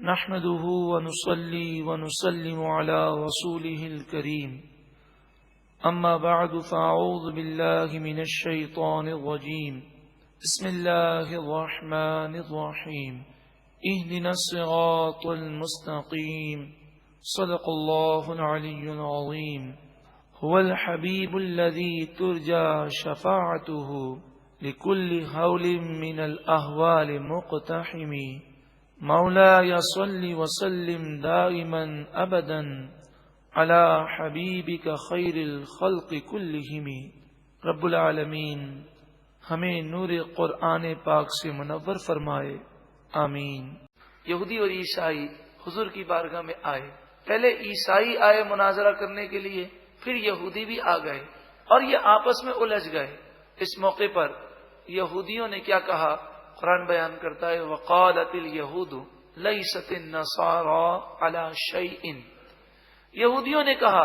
نحمده ونصلي ونسلم على رسوله الكريم أما بعد فأعوذ بالله من الشيطان الرجيم بسم الله الرحمن الرحيم اهدنا الصراط المستقيم صدق الله العلي العظيم هو الحبيب الذي ترجى شفاعته لكل هول من الأهوال مقتحم مولاي صل وسلم دائما ابدا على حبیبک خیر الخلق کلہم۔ رب العالمین ہمیں نور قرآن پاک سے منور فرمائے، آمین۔ یہودی اور عیسائی حضور کی بارگاہ میں آئے۔ پہلے عیسائی آئے مناظرہ کرنے کے لیے، پھر یہودی بھی آ گئے اور یہ آپس میں الجھ گئے۔ اس موقع پر یہودیوں نے کیا کہا؟ قرآن بیان کرتا ہے وقالت الیہود لیست النصارى علی شیء۔ یہودیوں نے کہا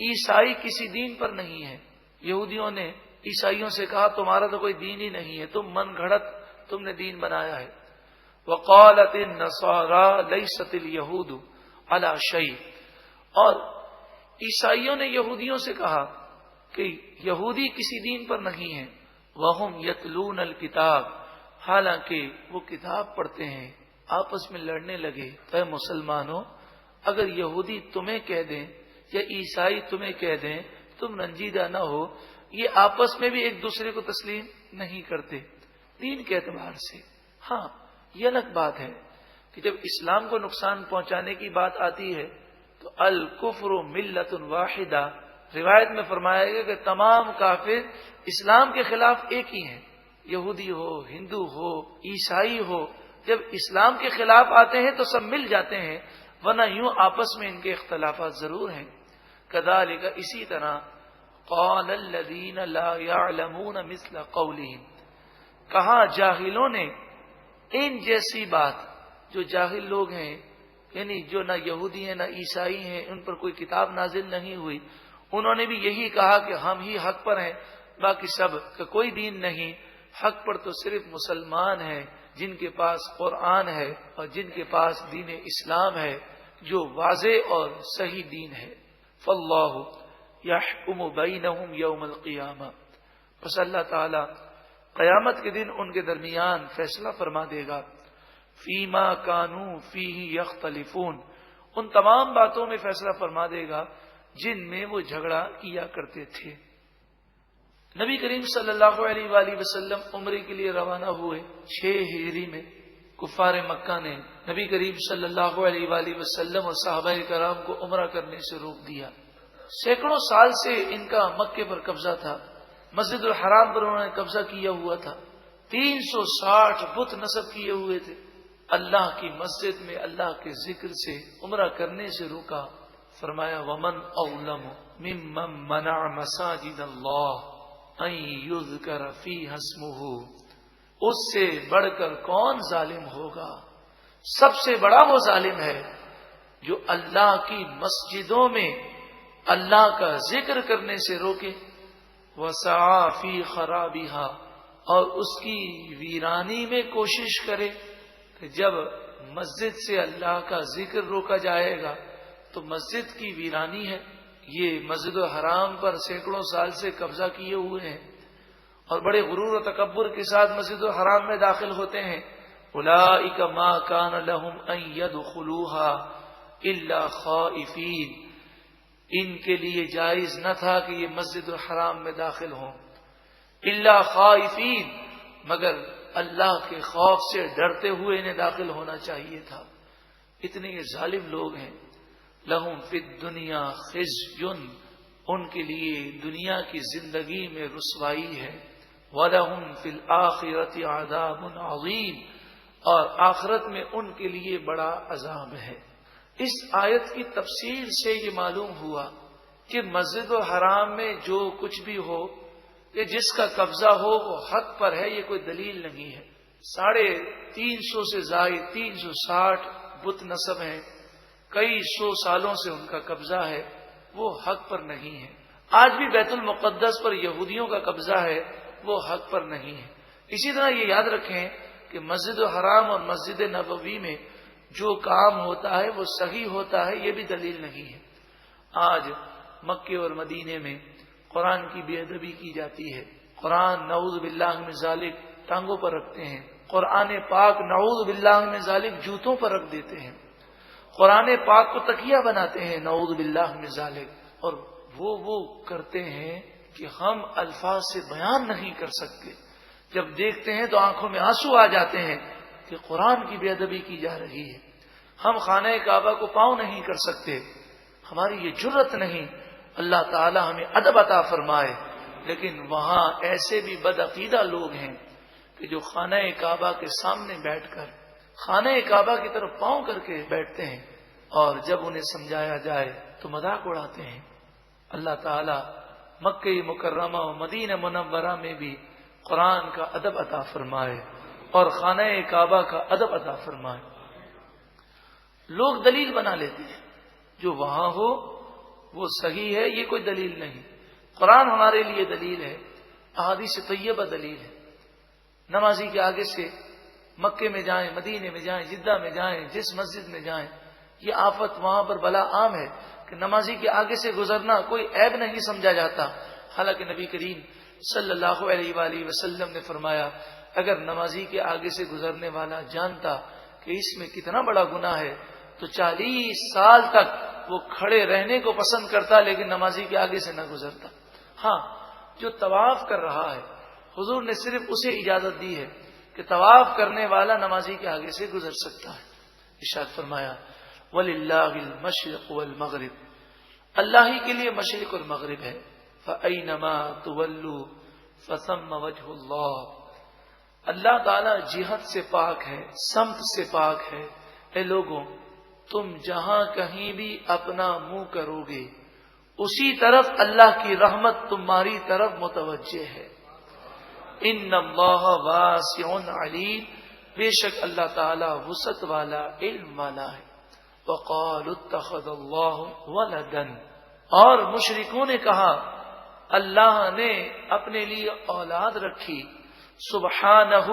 عیسائی کسی دین پر نہیں ہے۔ یہودیوں نے عیسائیوں سے کہا تمہارا تو کوئی دین ہی نہیں ہے، تم من گھڑت تم نے دین بنایا ہے۔ وقالت النصارى لیست الیہود علی شیء، اور عیسائیوں نے یہودیوں سے کہا کہ یہودی کسی دین پر نہیں ہے۔ وہم یتلون الکتاب، حالانکہ وہ کتاب پڑھتے ہیں۔ آپس میں لڑنے لگے۔ اے مسلمانوں، اگر یہودی تمہیں کہہ دیں یا عیسائی تمہیں کہہ دیں تم رنجیدہ نہ ہو، یہ آپس میں بھی ایک دوسرے کو تسلیم نہیں کرتے دین کے اعتبار سے۔ ہاں، یہ الگ بات ہے کہ جب اسلام کو نقصان پہنچانے کی بات آتی ہے تو الکفر ملت واحدہ، روایت میں فرمایا گیا کہ تمام کافر اسلام کے خلاف ایک ہی ہیں، یہودی ہو، ہندو ہو، عیسائی ہو۔ جب اسلام کے خلاف آتے ہیں تو سب مل جاتے ہیں، ورنہ یوں آپس میں ان کے اختلافات ضرور ہیں۔ کذالک، اسی طرح قال الذین لا یعلمون مثل قولہم، کہا جاہلوں نے ان جیسی بات، جو جاہل لوگ ہیں یعنی جو نہ یہودی ہیں نہ عیسائی ہیں، ان پر کوئی کتاب نازل نہیں ہوئی، انہوں نے بھی یہی کہا کہ ہم ہی حق پر ہیں، باقی سب کا کوئی دین نہیں۔ حق پر تو صرف مسلمان ہیں جن کے پاس قرآن ہے اور جن کے پاس دین اسلام ہے جو واضح اور صحیح دین ہے۔ فاللہ یحکم بینہم یوم القیامہ، بس اللہ تعالی قیامت کے دن ان کے درمیان فیصلہ فرما دے گا۔ فیما کانوا فیہ یختلفون، ان تمام باتوں میں فیصلہ فرما دے گا جن میں وہ جھگڑا کیا کرتے تھے۔ نبی کریم صلی اللہ علیہ وآلہ وسلم عمرے کے لیے روانہ ہوئے 6 ہجری میں۔ کفار مکہ نے نبی کریم صلی اللہ علیہ وآلہ وسلم اور صحابہ کرام کو عمرہ کرنے سے روک دیا۔ سینکڑوں سال سے ان کا مکے پر قبضہ تھا، مسجد الحرام پر انہوں نے قبضہ کیا ہوا تھا، 360 بت نصب کیے ہوئے تھے۔ اللہ کی مسجد میں اللہ کے ذکر سے عمرہ کرنے سے روکا۔ فرمایا ومن اظلم ممن منع مساجد اللہ ان یذکر فیہا اسمہ، اس سے بڑھ کر کون ظالم ہوگا؟ سب سے بڑا وہ ظالم ہے جو اللہ کی مسجدوں میں اللہ کا ذکر کرنے سے روکے، وسعی فی خرابہا، اور اس کی ویرانی میں کوشش کرے۔ کہ جب مسجد سے اللہ کا ذکر روکا جائے گا تو مسجد کی ویرانی ہے۔ یہ مسجد الحرام پر سینکڑوں سال سے قبضہ کیے ہوئے ہیں اور بڑے غرور و تکبر کے ساتھ مسجد الحرام میں داخل ہوتے ہیں۔ اولئک ما کان لهم ان يدخلوها الا خائفین، ان کے لیے جائز نہ تھا کہ یہ مسجد الحرام میں داخل ہوں، الا خائفین، مگر اللہ کے خوف سے ڈرتے ہوئے انہیں داخل ہونا چاہیے تھا۔ اتنے یہ ظالم لوگ ہیں۔ لہم فی الدنیا خزی، ان کے لیے دنیا کی زندگی میں رسوائی ہے۔ وَلَهُمْ فِي الْآخِرَةِ عَذَابٌ عَظِيمٌ، اور آخرت میں ان کے لیے بڑا عذاب ہے۔ اس آیت کی تفسیر سے یہ معلوم ہوا کہ مسجد الحرام میں جو کچھ بھی ہو، کہ جس کا قبضہ ہو وہ حق پر ہے، یہ کوئی دلیل نہیں ہے۔ 350 سے زائد 360 بت نصب ہیں، کئی 100 سالوں سے ان کا قبضہ ہے، وہ حق پر نہیں ہے۔ آج بھی بیت المقدس پر یہودیوں کا قبضہ ہے، وہ حق پر نہیں ہے۔ اسی طرح یہ یاد رکھیں کہ مسجد الحرام اور مسجد نبوی میں جو کام ہوتا ہے وہ صحیح ہوتا ہے، یہ بھی دلیل نہیں ہے۔ آج مکے اور مدینے میں قرآن کی بے ادبی کی جاتی ہے، قرآن نعوذ باللہ من ذالک ٹانگوں پر رکھتے ہیں، قرآن پاک نعوذ باللہ من ذالک جوتوں پر رکھ دیتے ہیں، قرآن پاک کو تکیہ بناتے ہیں نعوذ باللہ من ذالک، اور وہ کرتے ہیں کہ ہم الفاظ سے بیان نہیں کر سکتے۔ جب دیکھتے ہیں تو آنکھوں میں آنسو آ جاتے ہیں کہ قرآن کی بے ادبی کی جا رہی ہے۔ ہم خانہ کعبہ کو پاؤں نہیں کر سکتے، ہماری یہ جرت نہیں۔ اللہ تعالی ہمیں ادب عطا فرمائے، لیکن وہاں ایسے بھی بدعقیدہ لوگ ہیں کہ جو خانہ کعبہ کے سامنے بیٹھ کر خانہ کعبہ کی طرف پاؤں کر کے بیٹھتے ہیں، اور جب انہیں سمجھایا جائے تو مذاق اڑاتے ہیں۔ اللہ تعالی مکہ مکرمہ و مدینہ منورہ میں بھی قرآن کا ادب عطا فرمائے اور خانہ کعبہ کا ادب عطا فرمائے۔ لوگ دلیل بنا لیتے ہیں، جو وہاں ہو وہ صحیح ہے، یہ کوئی دلیل نہیں۔ قرآن ہمارے لیے دلیل ہے، احادیث طیبہ دلیل ہے۔ نمازی کے آگے سے مکے میں جائیں، مدینے میں جائیں، جدہ میں جائیں، جس مسجد میں جائیں، یہ آفت وہاں پر بلا عام ہے کہ نمازی کے آگے سے گزرنا کوئی عیب نہیں سمجھا جاتا، حالانکہ نبی کریم صلی اللہ علیہ وآلہ وسلم نے فرمایا اگر نمازی کے آگے سے گزرنے والا جانتا کہ اس میں کتنا بڑا گناہ ہے تو 40 سال تک وہ کھڑے رہنے کو پسند کرتا، لیکن نمازی کے آگے سے نہ گزرتا۔ ہاں، جو طواف کر رہا ہے حضور نے صرف اسے اجازت دی ہے کہ طواف کرنے والا نمازی کے آگے سے گزر سکتا ہے۔ ارشاد فرمایا وَلِلَّهِ الْمَشْرِقُ وَالْمَغْرِبُ، اللہ ہی کے لیے مشرق اور مغرب ہے۔ فَأَيْنَمَا تُوَلُّوا فَثَمَّ وَجْهُ اللَّهِ، اللہ تعالی جہت سے پاک ہے، سمت سے پاک ہے۔ اے لوگوں، تم جہاں کہیں بھی اپنا منہ کرو گے اسی طرف اللہ کی رحمت تمہاری طرف متوجہ ہے۔ ان اللہ واسع علیم، بے شک اللہ تعالی وسعت والا، علم والا ہے۔ وقالوا اتخذ اللہ ولدا، اور مشرکوں نے کہا اللہ نے اپنے لیے اولاد رکھی۔ سبحانہ،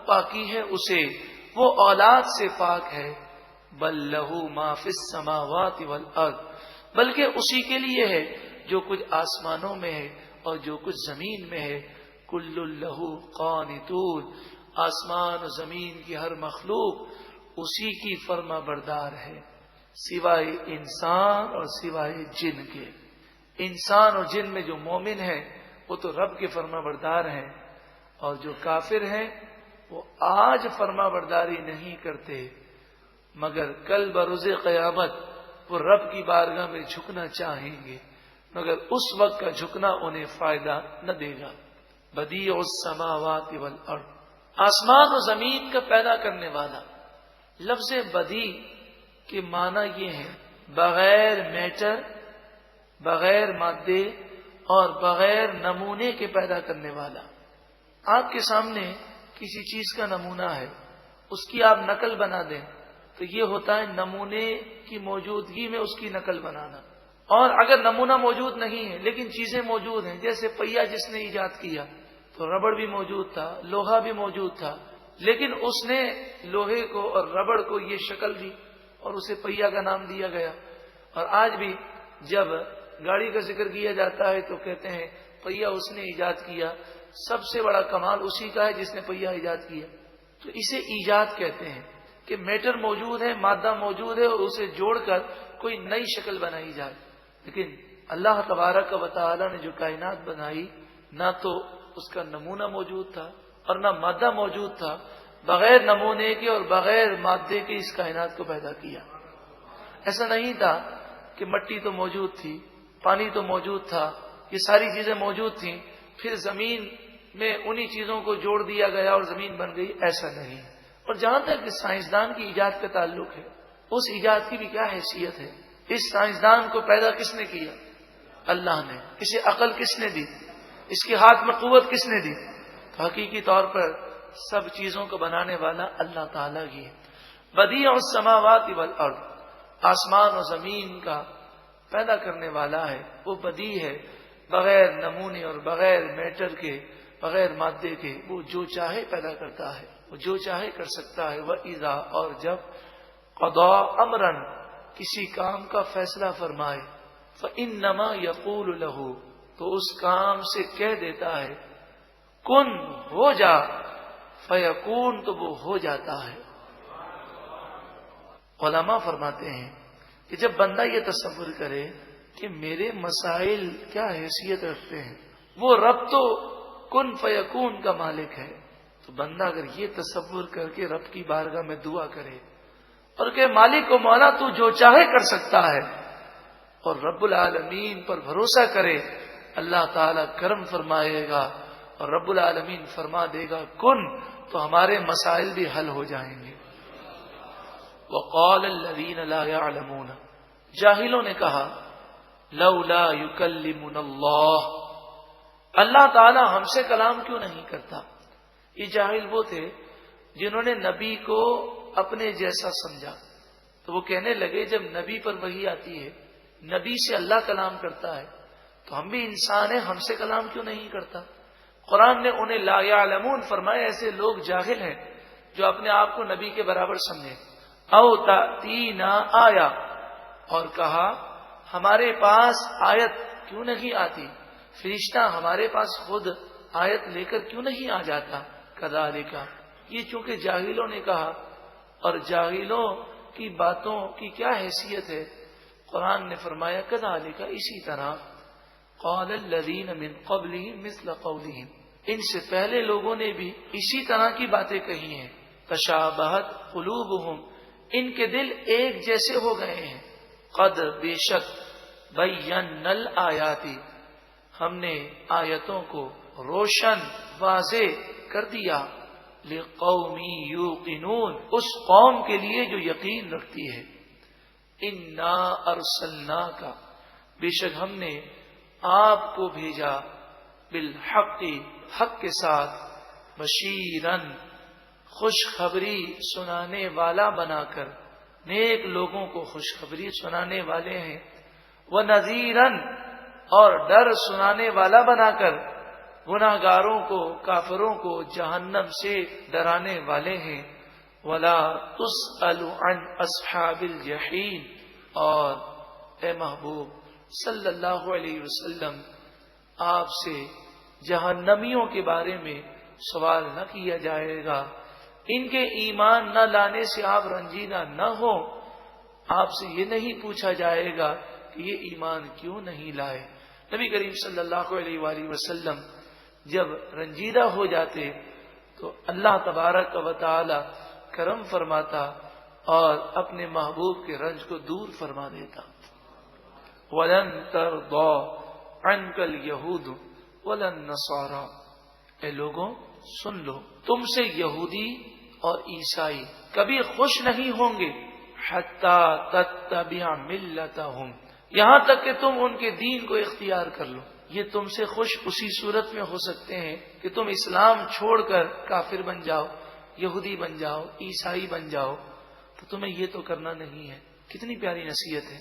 پاکی ہے اسے، وہ اولاد سے پاک ہے۔ بل لہ ما فی السماوات والارض، بلکہ اسی کے لیے ہے جو کچھ آسمانوں میں ہے اور جو کچھ زمین میں ہے۔ کل لہ قانتون، آسمان و زمین کی ہر مخلوق اسی کی فرما بردار ہے، سوائے انسان اور سوائے جن کے۔ انسان اور جن میں جو مومن ہے وہ تو رب کے فرما بردار ہیں، اور جو کافر ہیں وہ آج فرما برداری نہیں کرتے، مگر کل بروز قیامت وہ رب کی بارگاہ میں جھکنا چاہیں گے، مگر اس وقت کا جھکنا انہیں فائدہ نہ دے گا۔ بدیع السماوات والارض، آسمان و زمین کا پیدا کرنے والا۔ لفظ بدیع کے معنی یہ ہے بغیر میٹر، بغیر مادے اور بغیر نمونے کے پیدا کرنے والا۔ آپ کے سامنے کسی چیز کا نمونہ ہے، اس کی آپ نقل بنا دیں تو یہ ہوتا ہے نمونے کی موجودگی میں اس کی نقل بنانا۔ اور اگر نمونہ موجود نہیں ہے لیکن چیزیں موجود ہیں، جیسے پہیا جس نے ایجاد کیا تو ربڑ بھی موجود تھا، لوہا بھی موجود تھا، لیکن اس نے لوہے کو اور ربڑ کو یہ شکل دی اور اسے پہیا کا نام دیا گیا۔ اور آج بھی جب گاڑی کا ذکر کیا جاتا ہے تو کہتے ہیں پہیا اس نے ایجاد کیا، سب سے بڑا کمال اسی کا ہے جس نے پہیا ایجاد کیا۔ تو اسے ایجاد کہتے ہیں کہ میٹر موجود ہے، مادہ موجود ہے، اور اسے جوڑ کر کوئی نئی شکل بنائی جائے۔ لیکن اللہ تبارک و تعالی نے جو کائنات بنائی، نہ تو اس کا نمونہ موجود تھا اور نہ مادہ موجود تھا، بغیر نمونے کے اور بغیر مادے کے اس کائنات کو پیدا کیا۔ ایسا نہیں تھا کہ مٹی تو موجود تھی، پانی تو موجود تھا، یہ ساری چیزیں موجود تھیں، پھر زمین میں انہی چیزوں کو جوڑ دیا گیا اور زمین بن گئی، ایسا نہیں۔ اور جہاں تک سائنسدان کی ایجاد کا تعلق ہے، اس ایجاد کی بھی کیا حیثیت ہے؟ اس سائنسدان کو پیدا کس نے کیا؟ اللہ نے۔ اسے عقل کس نے دی؟ اس کے ہاتھ میں قوت کس نے دی؟ تو حقیقی طور پر سب چیزوں کو بنانے والا اللہ تعالیٰ ہی ہے۔ بدیع السماوات والارض، آسمان و زمین کا پیدا کرنے والا ہے، وہ بدیع ہے، بغیر نمونے اور بغیر میٹر کے، بغیر مادے کے، وہ جو چاہے پیدا کرتا ہے، وہ جو چاہے کر سکتا ہے۔ وَإِذَا، اور جب قضا امرا کسی کام کا فیصلہ فرمائے فإنما یقول لہ تو اس کام سے کہہ دیتا ہے کن ہو جا فیکون تو وہ ہو جاتا ہے۔ علماء فرماتے ہیں کہ جب بندہ یہ تصور کرے کہ میرے مسائل کیا حیثیت رکھتے ہیں، وہ رب تو کن فیکون کا مالک ہے، تو بندہ اگر یہ تصور کر کے رب کی بارگاہ میں دعا کرے اور کہ مالک و مولا تو جو چاہے کر سکتا ہے، اور رب العالمین پر بھروسہ کرے، اللہ تعالی کرم فرمائے گا اور رب العالمین فرما دے گا کن، تو ہمارے مسائل بھی حل ہو جائیں گے۔ وقال الذین لا يعلمون جاہلوں نے کہا لولا یکلمنا اللہ، اللہ تعالی ہم سے کلام کیوں نہیں کرتا؟ یہ جاہل وہ تھے جنہوں نے نبی کو اپنے جیسا سمجھا، تو وہ کہنے لگے جب نبی پر وحی آتی ہے، نبی سے اللہ کلام کرتا ہے، تو ہم بھی انسان ہیں، ہم سے کلام کیوں نہیں کرتا؟ قرآن نے انہیں لا یعلمون فرمایا، ایسے لوگ جاہل ہیں جو اپنے آپ کو نبی کے برابر سمجھے۔ او تأتینا آیا، اور کہا ہمارے پاس آیت کیوں نہیں آتی، فرشتہ ہمارے پاس خود آیت لے کر کیوں نہیں آ جاتا؟ کذالک، یہ چونکہ جاہلوں نے کہا، اور جاہلوں کی باتوں کی کیا حیثیت ہے، قرآن نے فرمایا کذالک، اسی طرح قال الذین من قبلہم مثل قولہم، ان سے پہلے لوگوں نے بھی اسی طرح کی باتیں کہی ہیں۔ تشابہت قلوبہم، ان کے دل ایک جیسے ہو گئے ہیں۔ قد بے شک بینا الآیات، ہم نے آیتوں کو روشن واضح کر دیا، لقوم یوقنون، اس قوم کے لیے جو یقین رکھتی ہے۔ انا ارسلناک، بے شک ہم نے آپ کو بھیجا، بالحق، حق کے ساتھ، بشیرن، خوشخبری سنانے والا بنا کر، نیک لوگوں کو خوشخبری سنانے والے ہیں، وَنَذِيرًا، اور ڈر سنانے والا بنا کر، گناہگاروں کو، کافروں کو جہنم سے ڈرانے والے ہیں۔ وَلَا تُسْأَلُ عَنْ أَصْحَابِ الْجَحِيمِ، اور اے محبوب صلی اللہ علیہ وسلم، آپ سے جہنمیوں کے بارے میں سوال نہ کیا جائے گا، ان کے ایمان نہ لانے سے آپ رنجیدہ نہ ہو، آپ سے یہ نہیں پوچھا جائے گا کہ یہ ایمان کیوں نہیں لائے۔ نبی کریم صلی اللہ علیہ وآلہ وسلم جب رنجیدہ ہو جاتے تو اللہ تبارک و تعالی کرم فرماتا اور اپنے محبوب کے رنج کو دور فرما دیتا۔ وَلَن تَرْضَىٰ عَنْكَ الْيَهُودُ وَلَا النَّصَارَىٰ، اے لوگوں سن لو، تم سے یہودی اور عیسائی کبھی خوش نہیں ہوں گے، حَتَّىٰ تَتَّبِعَ مِلَّتَهُمْ، یہاں تک کہ تم ان کے دین کو اختیار کر لو۔ یہ تم سے خوش اسی صورت میں ہو سکتے ہیں کہ تم اسلام چھوڑ کر کافر بن جاؤ، یہودی بن جاؤ، عیسائی بن جاؤ، تو تمہیں یہ تو کرنا نہیں ہے۔ کتنی پیاری نصیحت ہے۔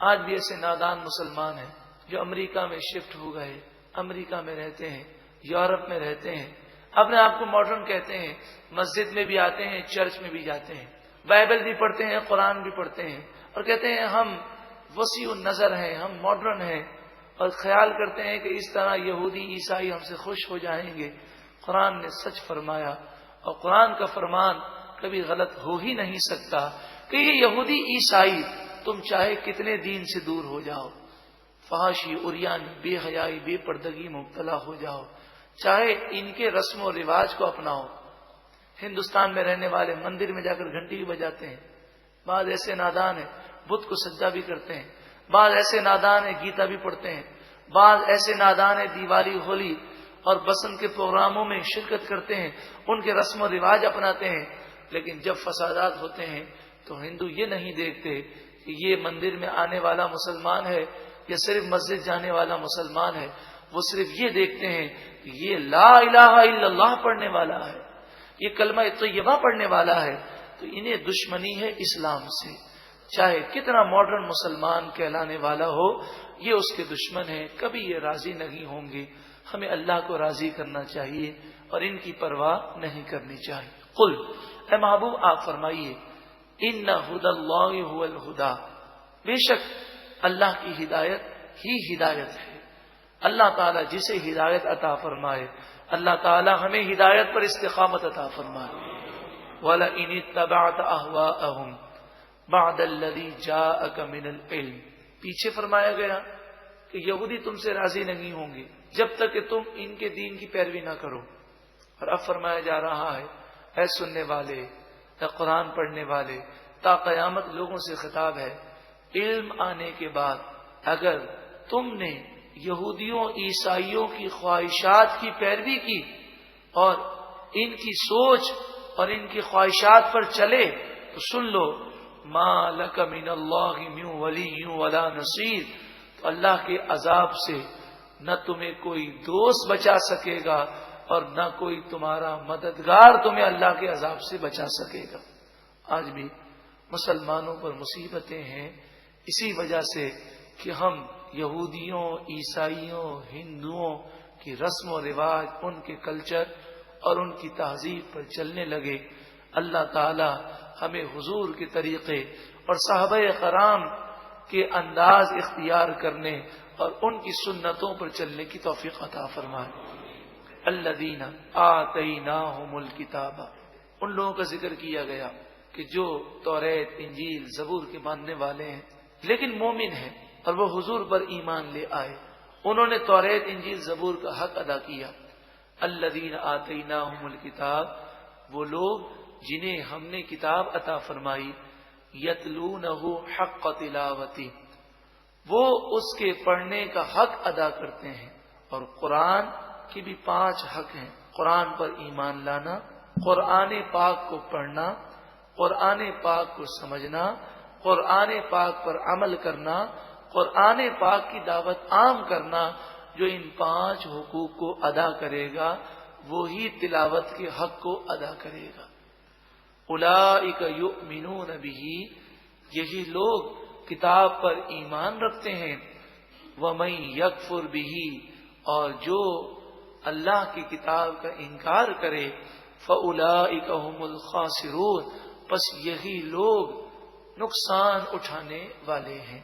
آج بھی ایسے نادان مسلمان ہیں جو امریکہ میں شفٹ ہو گئے، امریکہ میں رہتے ہیں، یورپ میں رہتے ہیں، اپنے آپ کو ماڈرن کہتے ہیں، مسجد میں بھی آتے ہیں، چرچ میں بھی جاتے ہیں، بائبل بھی پڑھتے ہیں، قرآن بھی پڑھتے ہیں، اور کہتے ہیں ہم وسیع النظر ہیں، ہم ماڈرن ہیں، اور خیال کرتے ہیں کہ اس طرح یہودی عیسائی ہم سے خوش ہو جائیں گے۔ قرآن نے سچ فرمایا، اور قرآن کا فرمان کبھی غلط ہو ہی نہیں سکتا کہ یہ یہودی عیسائی تم چاہے کتنے دین سے دور ہو جاؤ، فحاشی، عریانی، بے حیائی، بے پردگی مبتلا ہو جاؤ، چاہے ان کے رسم و رواج کو اپناؤ۔ ہندوستان میں رہنے والے مندر میں جا کر گھنٹی بھی بجاتے ہیں، بعض ایسے نادان ہیں بت کو سجدہ بھی کرتے ہیں، بعض ایسے نادان ہیں گیتا بھی پڑھتے ہیں، بعض ایسے نادان ہیں دیوالی، ہولی اور بسنت کے پروگراموں میں شرکت کرتے ہیں، ان کے رسم و رواج اپناتے ہیں، لیکن جب فسادات ہوتے ہیں تو ہندو یہ نہیں دیکھتے کہ یہ مندر میں آنے والا مسلمان ہے یا صرف مسجد جانے والا مسلمان ہے، وہ صرف یہ دیکھتے ہیں کہ یہ لا الہ الا اللہ پڑھنے والا ہے، یہ کلمہ طیبہ پڑھنے والا ہے، تو انہیں دشمنی ہے اسلام سے۔ چاہے کتنا ماڈرن مسلمان کہلانے والا ہو، یہ اس کے دشمن ہیں، کبھی یہ راضی نہیں ہوں گے۔ ہمیں اللہ کو راضی کرنا چاہیے اور ان کی پرواہ نہیں کرنی چاہیے۔ قل، اے محبوب آپ فرمائیے، ان ھدی اللہ ھو الھدی، بے شک اللہ کی ہدایت ہی ہدایت ہے۔ اللہ تعالیٰ جسے ہدایت عطا فرمائے، اللہ تعالیٰ ہمیں ہدایت پر استقامت عطا فرمائے۔ وَلَئِنِ اتَّبَعْتَ أَهْوَاءَهُمْ بَعْدَ الَّذِي جَاءَكَ مِنَ الْعِلْمِ، پیچھے فرمایا گیا کہ یہودی تم سے راضی نہیں ہوں گے جب تک کہ تم ان کے دین کی پیروی نہ کرو، اور اب فرمایا جا رہا ہے اے سننے والے، اے قرآن پڑھنے والے، تا قیامت لوگوں سے خطاب ہے، علم آنے کے بعد اگر تم نے یہودیوں عیسائیوں کی خواہشات کی پیروی کی اور ان کی سوچ اور ان کی خواہشات پر چلے تو سن لو، ما لک من اللہ من ولی ولا نصیر، تو اللہ کے عذاب سے نہ تمہیں کوئی دوست بچا سکے گا اور نہ کوئی تمہارا مددگار تمہیں اللہ کے عذاب سے بچا سکے گا۔ آج بھی مسلمانوں پر مصیبتیں ہیں اسی وجہ سے کہ ہم یہودیوں، عیسائیوں، ہندوؤں کی رسم و رواج، ان کے کلچر اور ان کی تہذیب پر چلنے لگے۔ اللہ تعالی ہمیں حضور کے طریقے اور صحابہ کرام کے انداز اختیار کرنے اور ان کی سنتوں پر چلنے کی توفیق عطا فرمائے۔ الذین آتیناہم الکتاب، ان لوگوں کا ذکر کیا گیا کہ جو توریت، انجیل، زبور کے ماننے والے ہیں لیکن مومن ہیں اور وہ حضور پر ایمان لے آئے، انہوں نے توریت، انجیل، زبور کا حق ادا کیا۔ الذین آتیناہم الکتاب، وہ لوگ جنہیں ہم نے کتاب عطا فرمائی، یتلونہ حق تلاوتی، وہ اس کے پڑھنے کا حق ادا کرتے ہیں۔ اور قرآن کے بھی 5 حق ہیں، قرآن پر ایمان لانا، قرآن پاک کو پڑھنا، قرآن پاک کو سمجھنا، قرآن پاک پر عمل کرنا، قرآن پاک کی دعوت عام کرنا۔ جو ان 5 حقوق کو ادا کرے گا وہی تلاوت کے حق کو ادا کرے گا۔ اولئک یؤمنون بہ، یہی لوگ کتاب پر ایمان رکھتے ہیں۔ ومن یکفر بہ، اور جو اللہ کی کتاب کا انکار کرے، فاولئک هم الخاسرون، پس یہی لوگ نقصان اٹھانے والے ہیں۔